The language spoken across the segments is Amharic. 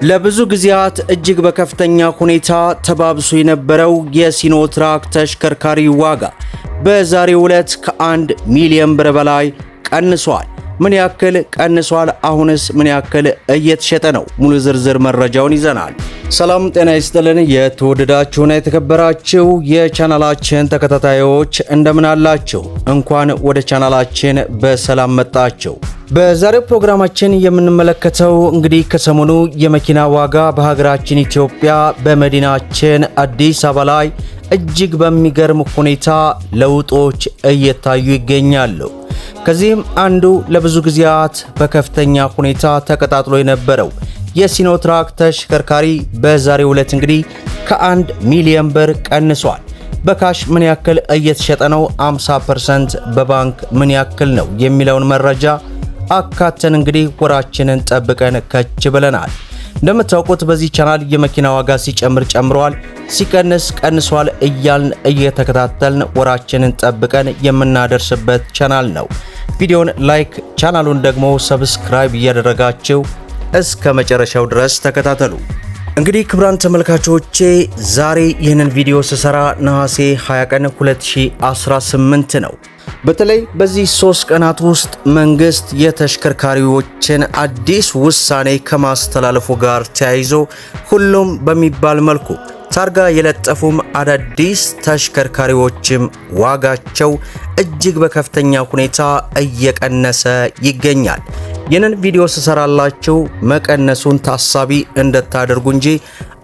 ለብዙ ጊዜያት እጅግ በከፍተኛ ሁኔታ ተባብሶ የነበረው የሲኖትራክ ተሽከርካሪ ዋጋ በዛሬው ዕለት ከ1 ሚሊዮን ብር በላይ ቀንሷል። ምን ያክል ቀንሷል? አሁንስ ምን ያክል እየተሸጠ ነው? ሙሉ ዝርዝር መረጃውን ይዘናል። ሰላም ጤና ይስጥልን። የተወደዳችሁና የተከበራችሁ የቻናላችን ተከታታዮች እንደምን አላችሁ? እንኳን ወደ ቻናላችን በሰላም መጣችሁ። በዛሬው ፕሮግራማችን የምንመለከተው እንግዲህ ከሰሞኑ የመኪና ዋጋ በሀገራችን ኢትዮጵያ በመዲናችን አዲስ አበባ ላይ እጅግ በሚገርም ሁኔታ ለውጦች እየታዩ ይገኛሉ። ከዚህም አንዱ ለብዙ ጊዜያት በከፍተኛ ሁኔታ ተቀጣጥሎ የነበረው የሲኖትራክ ተሽከርካሪ በዛሬው ዕለት እንግዲህ ከ1 ሚሊዮን ብር ቀንሷል። በካሽ ምን ያክል እየተሸጠ ነው? 50% በባንክ ምን ያክል ነው የሚለውን መረጃ አካተን እንግዲህ ወራችንን ጠብቀን ከች ብለናል። እንደምታውቁት በዚህ ቻናል የመኪና ዋጋ ሲጨምር ጨምሯል፣ ሲቀንስ ቀንሷል እያልን እየተከታተልን ወራችንን ጠብቀን የምናደርስበት ቻናል ነው። ቪዲዮን ላይክ፣ ቻናሉን ደግሞ ሰብስክራይብ እያደረጋችሁ እስከ መጨረሻው ድረስ ተከታተሉ። እንግዲህ ክቡራን ተመልካቾቼ ዛሬ ይህንን ቪዲዮ ስሰራ ነሐሴ 20 ቀን 2018 ነው። በተለይ በዚህ 3 ቀናት ውስጥ መንግስት የተሽከርካሪዎችን አዲስ ውሳኔ ከማስተላለፉ ጋር ተያይዞ ሁሉም በሚባል መልኩ ታርጋ የለጠፉም አዳዲስ ተሽከርካሪዎችም ዋጋቸው እጅግ በከፍተኛ ሁኔታ እየቀነሰ ይገኛል። ይህንን ቪዲዮ ስሰራላችሁ መቀነሱን ታሳቢ እንድታደርጉ እንጂ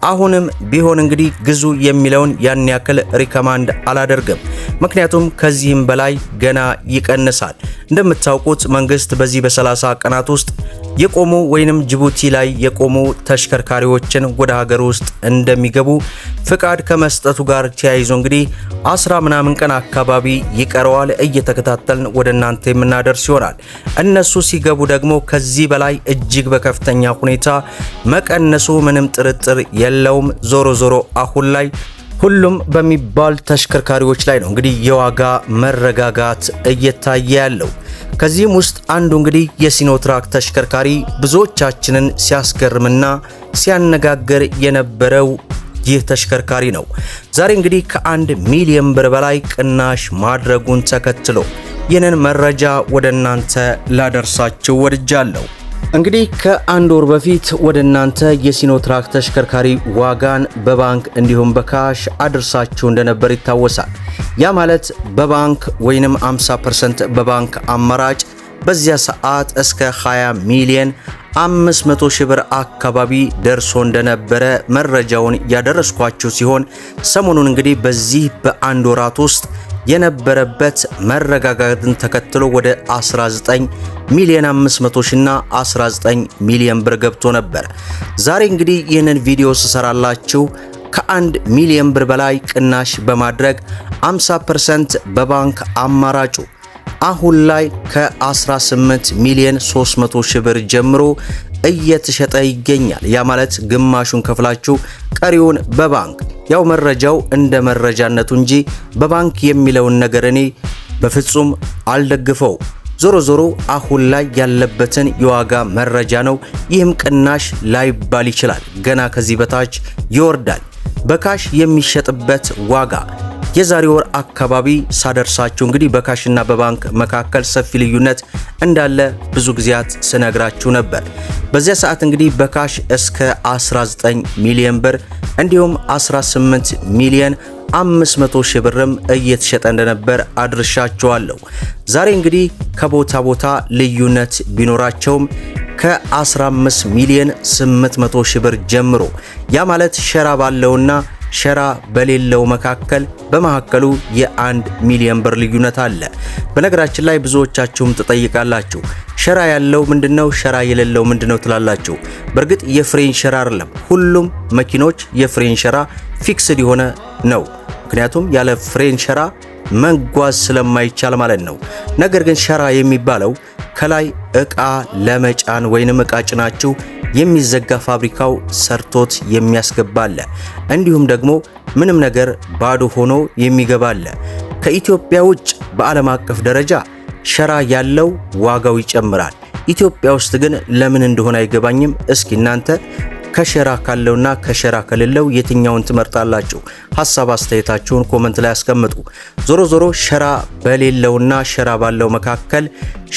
አሁንም ቢሆን እንግዲህ ግዙ የሚለውን ያን ያክል ሪከማንድ አላደርግም። ምክንያቱም ከዚህም በላይ ገና ይቀንሳል። እንደምታውቁት መንግስት በዚህ በ30 ቀናት ውስጥ የቆሙ ወይንም ጅቡቲ ላይ የቆሙ ተሽከርካሪዎችን ወደ ሀገር ውስጥ እንደሚገቡ ፍቃድ ከመስጠቱ ጋር ተያይዞ እንግዲህ 10 ምናምን ቀን አካባቢ ይቀረዋል። እየተከታተልን ወደ እናንተ የምናደርስ ይሆናል። እነሱ ሲገቡ ደግሞ ከዚህ በላይ እጅግ በከፍተኛ ሁኔታ መቀነሱ ምንም ጥርጥር የለውም። ዞሮ አሁን ላይ ሁሉም በሚባል ተሽከርካሪዎች ላይ ነው እንግዲህ የዋጋ መረጋጋት እየታየ ያለው። ከዚህም ውስጥ አንዱ እንግዲህ የሲኖትራክ ተሽከርካሪ ብዙዎቻችንን ሲያስገርምና ሲያነጋግር የነበረው ይህ ተሽከርካሪ ነው። ዛሬ እንግዲህ ከ1 ሚሊዮን ብር በላይ ቅናሽ ማድረጉን ተከትሎ ይህንን መረጃ ወደ እናንተ ላደርሳችሁ ወድጃለሁ። እንግዲህ ከአንድ ወር በፊት ወደ እናንተ የሲኖትራክ ተሽከርካሪ ዋጋን በባንክ እንዲሁም በካሽ አድርሳችሁ እንደነበር ይታወሳል። ያ ማለት በባንክ ወይንም 50% በባንክ አማራጭ በዚያ ሰዓት እስከ 20 ሚሊዮን 500 ሺህ ብር አካባቢ ደርሶ እንደነበረ መረጃውን ያደረስኳችሁ ሲሆን ሰሞኑን እንግዲህ በዚህ በአንድ ወራት ውስጥ የነበረበት መረጋጋትን ተከትሎ ወደ 19 ሚሊዮን 500 ሺና 19 ሚሊዮን ብር ገብቶ ነበር። ዛሬ እንግዲህ ይህንን ቪዲዮ ስሰራላችሁ ከ1 ሚሊዮን ብር በላይ ቅናሽ በማድረግ 50% በባንክ አማራጩ አሁን ላይ ከ18 ሚሊዮን 300 ሺህ ብር ጀምሮ እየተሸጠ ይገኛል። ያ ማለት ግማሹን ከፍላችሁ ቀሪውን በባንክ ያው መረጃው እንደ መረጃነቱ እንጂ በባንክ የሚለውን ነገር እኔ በፍጹም አልደግፈው። ዞሮ አሁን ላይ ያለበትን የዋጋ መረጃ ነው። ይህም ቅናሽ ላይባል ይችላል። ገና ከዚህ በታች ይወርዳል። በካሽ የሚሸጥበት ዋጋ የዛሬ ወር አካባቢ ሳደርሳችሁ እንግዲህ በካሽና በባንክ መካከል ሰፊ ልዩነት እንዳለ ብዙ ጊዜያት ስነግራችሁ ነበር። በዚያ ሰዓት እንግዲህ በካሽ እስከ 19 ሚሊዮን ብር እንዲሁም 18 ሚሊዮን 500 ሺህ ብርም እየተሸጠ እንደነበር አድርሻችኋለሁ። ዛሬ እንግዲህ ከቦታ ቦታ ልዩነት ቢኖራቸውም ከ15 ሚሊዮን 800 ሺህ ብር ጀምሮ ያ ማለት ሸራ ባለውና ሸራ በሌለው መካከል በመካከሉ የ1 ሚሊዮን ብር ልዩነት አለ። በነገራችን ላይ ብዙዎቻችሁም ትጠይቃላችሁ፣ ሸራ ያለው ምንድነው? ሸራ የሌለው ምንድነው ትላላችሁ። በእርግጥ የፍሬን ሸራ አይደለም። ሁሉም መኪኖች የፍሬን ሸራ ፊክስድ የሆነ ነው። ምክንያቱም ያለ ፍሬን ሸራ መጓዝ ስለማይቻል ማለት ነው። ነገር ግን ሸራ የሚባለው ከላይ እቃ ለመጫን ወይንም እቃ ጭናችሁ የሚዘጋ ፋብሪካው ሰርቶት የሚያስገባለ እንዲሁም ደግሞ ምንም ነገር ባዶ ሆኖ የሚገባለ። ከኢትዮጵያ ውጭ በዓለም አቀፍ ደረጃ ሸራ ያለው ዋጋው ይጨምራል። ኢትዮጵያ ውስጥ ግን ለምን እንደሆነ አይገባኝም። እስኪ እናንተ ከሸራ ካለውና ከሸራ ከሌለው የትኛውን ትመርጣላችሁ? ሐሳብ አስተያየታችሁን ኮሜንት ላይ አስቀምጡ። ዞሮ ሸራ በሌለውና ሸራ ባለው መካከል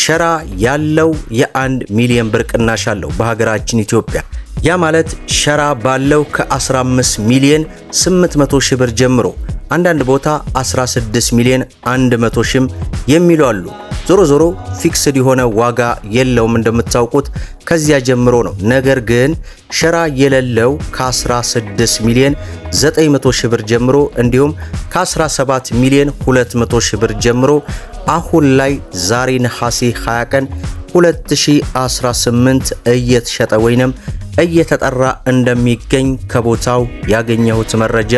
ሸራ ያለው የ1 ሚሊዮን ብር ቅናሽ አለው በሀገራችን ኢትዮጵያ። ያ ማለት ሸራ ባለው ከ15 ሚሊዮን 800 ሺህ ብር ጀምሮ አንዳንድ ቦታ 16 ሚሊዮን 100 ሺህ የሚሉ አሉ። ዞሮ ፊክስድ የሆነ ዋጋ የለውም እንደምታውቁት ከዚያ ጀምሮ ነው። ነገር ግን ሸራ የሌለው ከ16 ሚሊዮን 900 ሺህ ብር ጀምሮ እንዲሁም ከ17 ሚሊዮን 200 ሺህ ብር ጀምሮ አሁን ላይ ዛሬ ነሐሴ 20 ቀን 2018 እየተሸጠ ወይንም እየተጠራ እንደሚገኝ ከቦታው ያገኘሁት መረጃ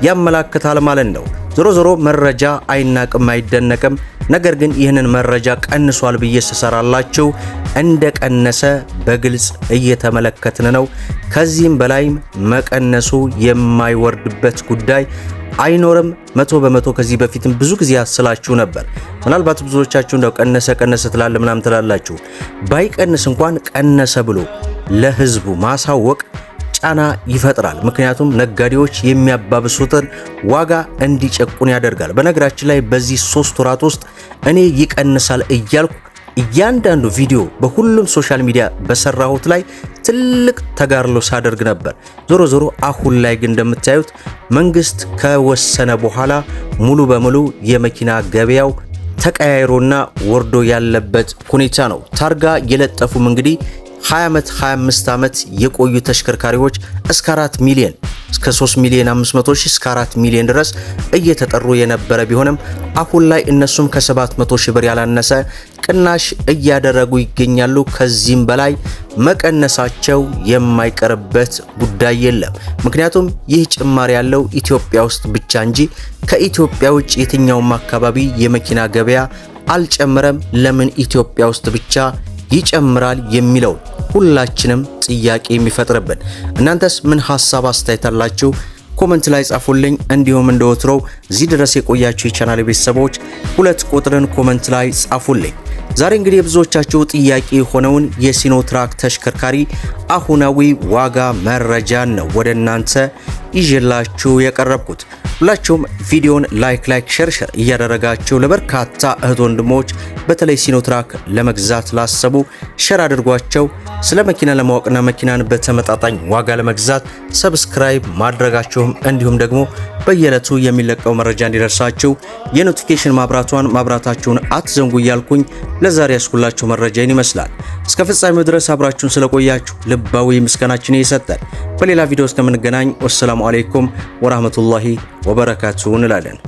ያመላክታል ማለት ነው። ዞሮ መረጃ አይናቅም አይደነቅም። ነገር ግን ይህንን መረጃ ቀንሷል ብዬ ስሰራላችሁ እንደቀነሰ በግልጽ እየተመለከትን ነው። ከዚህም በላይም መቀነሱ የማይወርድበት ጉዳይ አይኖርም። 100% ከዚህ በፊትም ብዙ ጊዜ ያስላችሁ ነበር። ምናልባት ብዙዎቻችሁ እንደው ቀነሰ ትላለ ምናምን ትላላችሁ። ባይቀንስ እንኳን ቀነሰ ብሎ ለህዝቡ ማሳወቅ ጫና ይፈጥራል። ምክንያቱም ነጋዴዎች የሚያባብሱትን ዋጋ እንዲጨቁን ያደርጋል። በነገራችን ላይ በዚህ 3 ወራት ውስጥ እኔ ይቀንሳል እያልኩ እያንዳንዱ ቪዲዮ በሁሉም ሶሻል ሚዲያ በሰራሁት ላይ ትልቅ ተጋርሎ ሳደርግ ነበር። ዞሮ አሁን ላይ ግን እንደምታዩት መንግስት ከወሰነ በኋላ ሙሉ በሙሉ የመኪና ገበያው ተቀያይሮና ወርዶ ያለበት ሁኔታ ነው። ታርጋ የለጠፉም እንግዲህ 20 ዓመት 25 ዓመት የቆዩ ተሽከርካሪዎች እስከ 4 ሚሊዮን እስከ 3 ሚሊዮን 500 ሺህ እስከ 4 ሚሊዮን ድረስ እየተጠሩ የነበረ ቢሆንም አሁን ላይ እነሱም ከ700 ሺህ ብር ያላነሰ ቅናሽ እያደረጉ ይገኛሉ። ከዚህም በላይ መቀነሳቸው የማይቀርበት ጉዳይ የለም። ምክንያቱም ይህ ጭማሪ ያለው ኢትዮጵያ ውስጥ ብቻ እንጂ ከኢትዮጵያ ውጭ የትኛውም አካባቢ የመኪና ገበያ አልጨመረም። ለምን ኢትዮጵያ ውስጥ ብቻ ይጨምራል የሚለው ሁላችንም ጥያቄ የሚፈጥርብን። እናንተስ ምን ሐሳብ አስተያየት አላችሁ? ኮሜንት ላይ ጻፉልኝ። እንዲሁም እንደወትሮው እዚህ ድረስ የቆያችሁ የቻናል ቤተሰቦች 2 ቁጥርን ኮሜንት ላይ ጻፉልኝ። ዛሬ እንግዲህ ብዙዎቻችሁ ጥያቄ የሆነውን የሲኖትራክ ተሽከርካሪ አሁናዊ ዋጋ መረጃን ነው ወደ እናንተ ይዤላችሁ የቀረብኩት። ሁላችሁም ቪዲዮን ላይክ ሼር እያደረጋችሁ ለበርካታ እህት ወንድሞች በተለይ ሲኖትራክ ለመግዛት ላሰቡ ሼር አድርጓቸው። ስለ መኪና ለማወቅና መኪናን በተመጣጣኝ ዋጋ ለመግዛት ሰብስክራይብ ማድረጋችሁም እንዲሁም ደግሞ በየዕለቱ የሚለቀው መረጃ እንዲደርሳችሁ የኖቲፊኬሽን ማብራታችሁን አትዘንጉ እያልኩኝ ለዛሬ ያስኩላችሁ መረጃ ይመስላል። እስከ ፍጻሜው ድረስ አብራችሁን ስለቆያችሁ ልባዊ ምስጋናችን እየሰጠን በሌላ ቪዲዮ እስከምንገናኝ ወሰላሙ አለይኩም ወራህመቱላሂ ወበረካቱሁ እንላለን።